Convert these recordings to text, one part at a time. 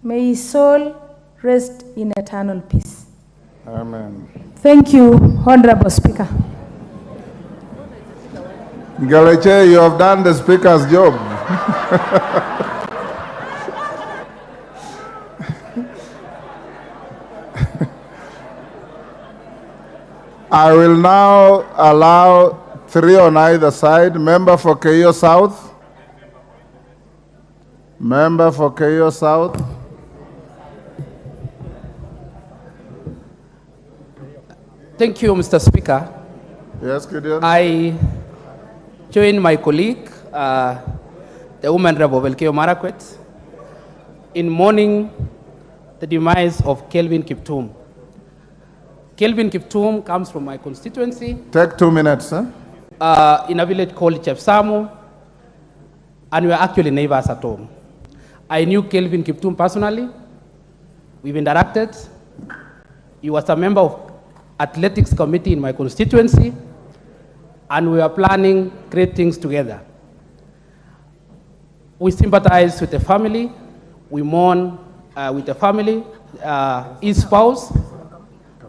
May his soul rest in eternal peace. Amen. Thank you, Honorable Speaker. Galeche, you have done the Speaker's job. I will now allow 3 on either side. Member for Keio South. Member for Keio South. Thank you, Mr. Speaker. Yes, Gideon. I join my colleague, the woman Rebel Keio Marakwet, in mourning the demise of Kelvin Kiptum. Kelvin Kiptum comes from my constituency. Take 2 minutes, sir. In a village called Chepsamu, and we are actually neighbors at home. I knew Kelvin Kiptum personally. We've interacted. He was a member of athletics committee in my constituency, and we are planning great things together. We sympathize with the family. We mourn with the family, his spouse,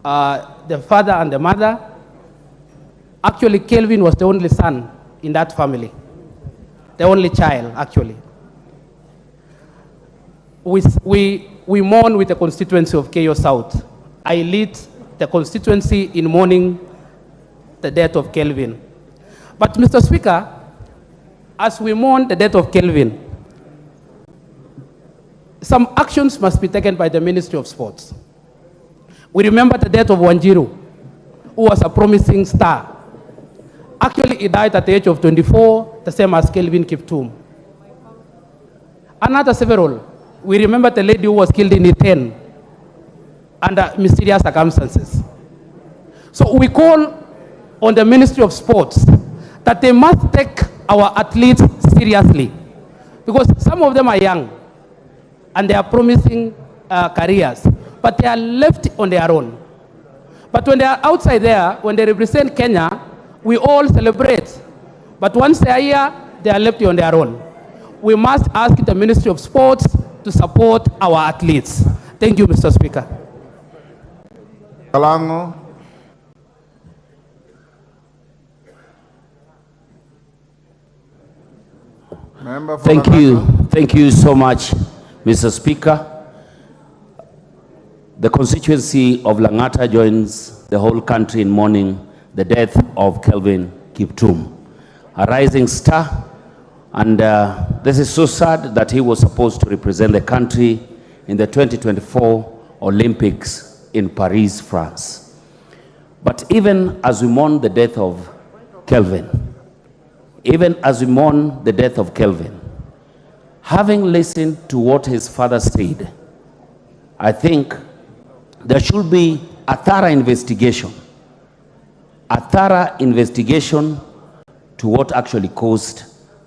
the father and the mother. Actually, Kelvin was the only son in that family, the only child, actually. We mourn with the constituency of Keio South. I lead the constituency in mourning the death of Kelvin. But, Mr. Speaker, as we mourn the death of Kelvin, some actions must be taken by the Ministry of Sports. We remember the death of Wanjiru, who was a promising star. Actually, he died at the age of 24, the same as Kelvin Kiptum. Another several. We remember the lady who was killed in Iten under mysterious circumstances. So we call on the Ministry of Sports that they must take our athletes seriously, because some of them are young and they are promising careers, but they are left on their own. But when they are outside there, when they represent Kenya, we all celebrate. But once they are here, they are left on their own. We must ask the Ministry of Sports to support our athletes. Thank you, Mr. Speaker. Kalango. Thank you so much, Mr. Speaker. The constituency of Langata joins the whole country in mourning the death of Kelvin Kiptum, a rising star, and this is so sad that he was supposed to represent the country in the 2024 Olympics in Paris, France. But even as we mourn the death of Kelvin, having listened to what his father said, I think there should be a thorough investigation to what actually caused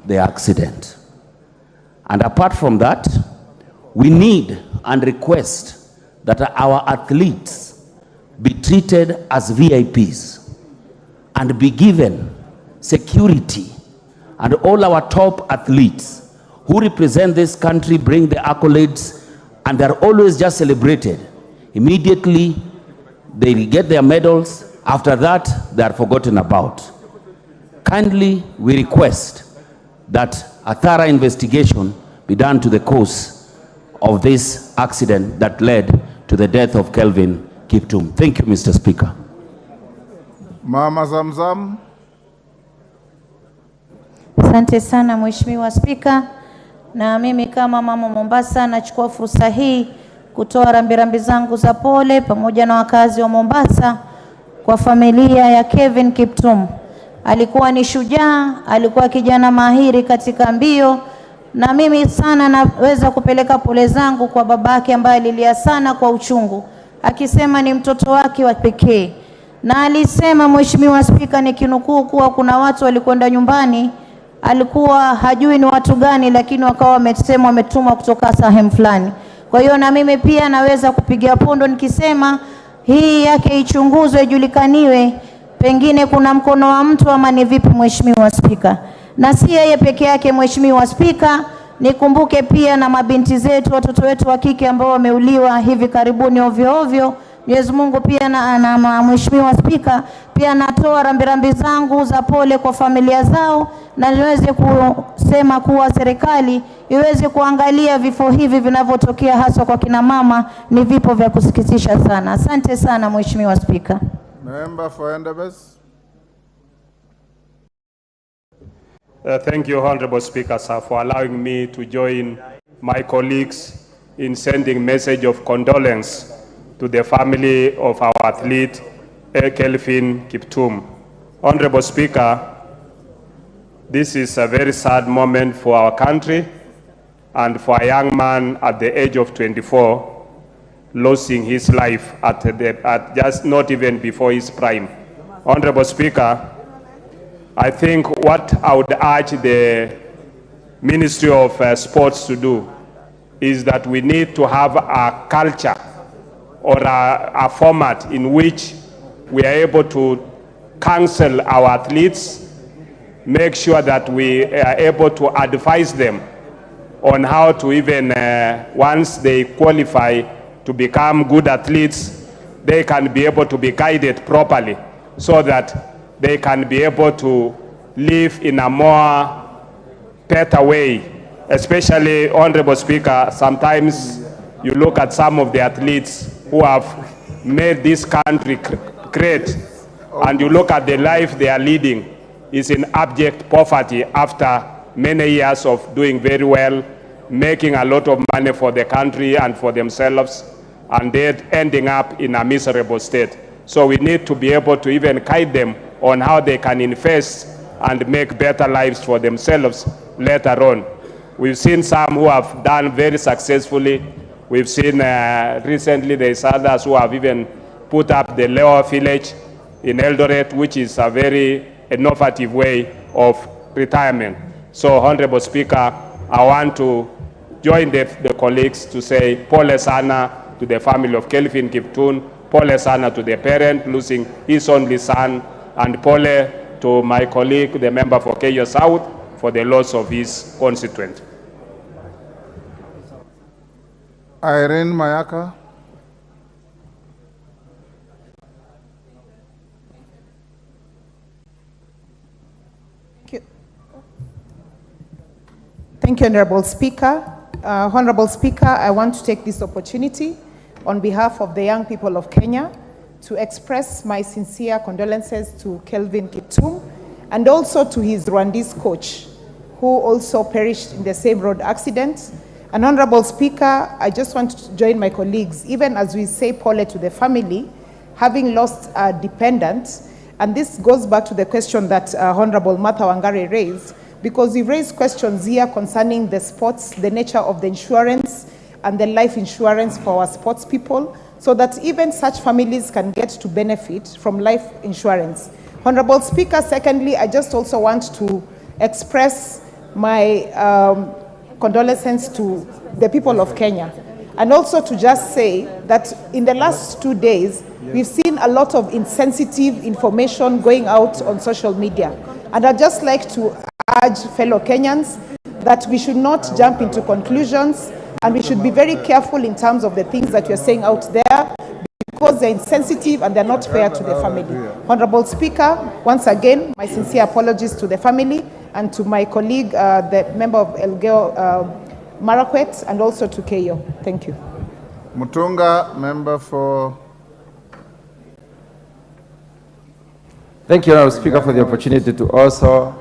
the accident. And apart from that, we need and request that our athletes be treated as VIPs and be given security, and all our top athletes who represent this country bring the accolades and they're always just celebrated. Immediately they get their medals, after that they are forgotten about. Kindly we request that a thorough investigation be done to the cause of this accident that led to the death of Kelvin Kiptum. Thank you, Mr. Speaker. Mama Zamzam. Asante sana Mheshimiwa Spika, na mimi kama mama Mombasa nachukua fursa hii kutoa rambirambi zangu za pole pamoja na wakazi wa Mombasa kwa familia ya Kelvin Kiptum. Alikuwa ni shujaa, alikuwa kijana mahiri katika mbio, na mimi sana naweza kupeleka pole zangu kwa babake ambaye alilia sana kwa uchungu, akisema ni mtoto wake wa pekee. Na alisema Mheshimiwa Spika, nikinukuu, kuwa kuna watu walikwenda nyumbani, alikuwa hajui ni watu gani, lakini wakawa wamesema wametumwa kutoka sehemu fulani. Kwa hiyo na mimi pia naweza kupigia pondo nikisema hii yake ichunguzwe, ijulikaniwe, pengine kuna mkono wa mtu ama ni vipi Mheshimiwa Spika. Na si yeye peke yake Mheshimiwa Spika, Nikumbuke pia na mabinti zetu, watoto wetu wa kike ambao wameuliwa hivi karibuni ovyo ovyo. Mwenyezi Mungu pia na Mheshimiwa Spika, pia natoa rambirambi zangu za pole kwa familia zao, na niweze kusema kuwa serikali iweze kuangalia vifo hivi vinavyotokea hasa kwa kina mama, ni vipo vya kusikitisha sana. Asante sana Mheshimiwa Spika. Member for Endebess. Thank you, Honorable Speaker, sir, for allowing me to join my colleagues in sending message of condolence to the family of our athlete, Kelvin Kiptum. Honorable Speaker, this is a very sad moment for our country and for a young man at the age of 24 losing his life at just not even before his prime. Honorable Speaker, I think what I would urge the Ministry of Sports to do is that we need to have a culture or a format in which we are able to counsel our athletes, make sure that we are able to advise them on how to even, once they qualify to become good athletes, they can be able to be guided properly so that they can be able to live in a more better way. Especially, Honorable Speaker, sometimes you look at some of the athletes who have made this country great, and you look at the life they are leading is in abject poverty after many years of doing very well, making a lot of money for the country and for themselves, and then ending up in a miserable state. So we need to be able to even guide them on how they can invest and make better lives for themselves later on. We've seen some who have done very successfully. We've seen recently there's others who have even put up the Leo Village in Eldoret, which is a very innovative way of retirement. So, Honorable Speaker, I want to join the colleagues to say pole sana to the family of Kelvin Kiptum, pole sana to the parent losing his only son, and pole to my colleague, the member for Keyo South, for the loss of his constituent. Irene Mayaka. Thank you, Honorable Speaker. Honorable Speaker, I want to take this opportunity on behalf of the young people of Kenya to express my sincere condolences to Kelvin Kiptum and also to his Rwandese coach, who also perished in the same road accident. And Honorable Speaker, I just want to join my colleagues, even as we say pole to the family, having lost a dependent. And this goes back to the question that Honorable Martha Wangari raised, because we raised questions here concerning the sports, the nature of the insurance and the life insurance for our sports people, so that even such families can get to benefit from life insurance. Honorable Speaker, secondly, I just also want to express my condolences to the people of Kenya, and also to just say that in the last 2 days, we've seen a lot of insensitive information going out on social media. And I'd just like to urge fellow Kenyans that we should not jump into conclusions, and we should be very careful in terms of the things that you're saying out there, because they're insensitive and they're not fair to the family. Honorable Speaker, once again, my sincere apologies to the family and to my colleague, the member of Elgeyo Marakwet, and also to Keyo. Thank you. Mutunga, member for... Thank you, Honorable Speaker, for the opportunity to also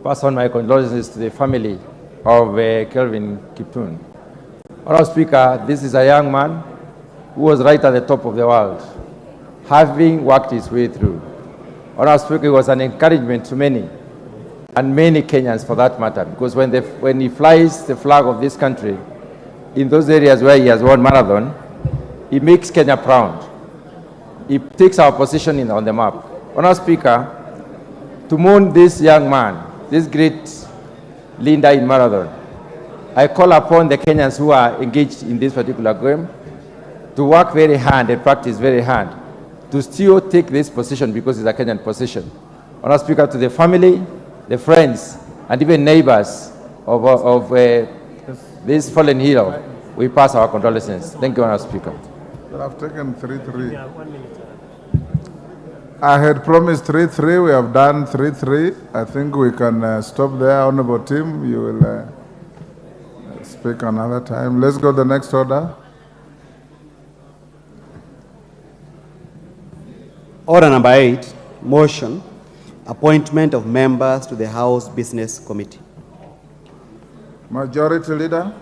pass on my condolences to the family of Kelvin Kiptum. Honorable Speaker, this is a young man who was right at the top of the world, having worked his way through. Honorable Speaker, it was an encouragement to many, and many Kenyans for that matter, because when he flies the flag of this country in those areas where he has won marathon, he makes Kenya proud. He takes our position on the map. Honorable Speaker, to mourn this young man, this great leader in marathon, I call upon the Kenyans who are engaged in this particular game to work very hard and practice very hard to still take this position, because it's a Kenyan position. Honorable Speaker, to the family, the friends, and even neighbors of this fallen hero, we pass our condolences. Thank you, Honorable Speaker. But I've taken 3-3. I had promised 3-3. We have done 3-3. I think we can stop there. Honorable Tim, you will speak another time. Let's go to the next order. Order number 8, motion, appointment of members to the House Business Committee. Majority Leader.